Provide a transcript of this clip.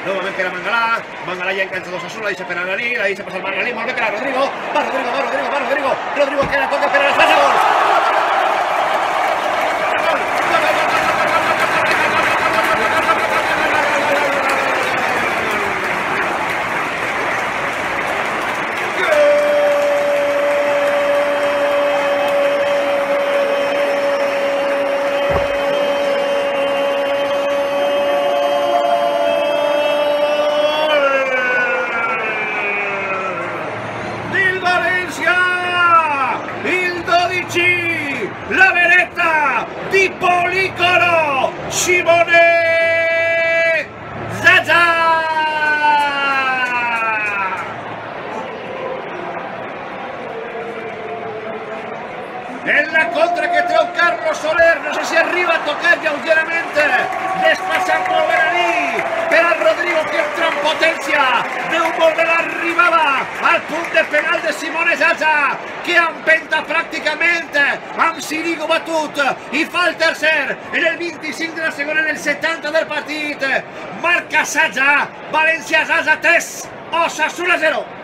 nuevamente la Mangalá ya engancha dos Osasuna, ahí se pega Nalí, ahí se pasa el Mangalí, vuelve a Rodrigo, Rodrigo queda toque, pero el falla, gol. La veretta di Policoro Simone Zaza. En la contra que trae Carlos Soler, no sé si arriba a tocar lleugeramente, despachando Benalí, per a Rodrigo que entra en potencia, de un gol de l'arribada al punt de penal de Simone Zaza, que empenta pràcticament amb Sirigu batut i fa el tercer en el 25 de la segona, en el 70 del partit. Marca Zaza, València Zaza 3, Osasuna 0.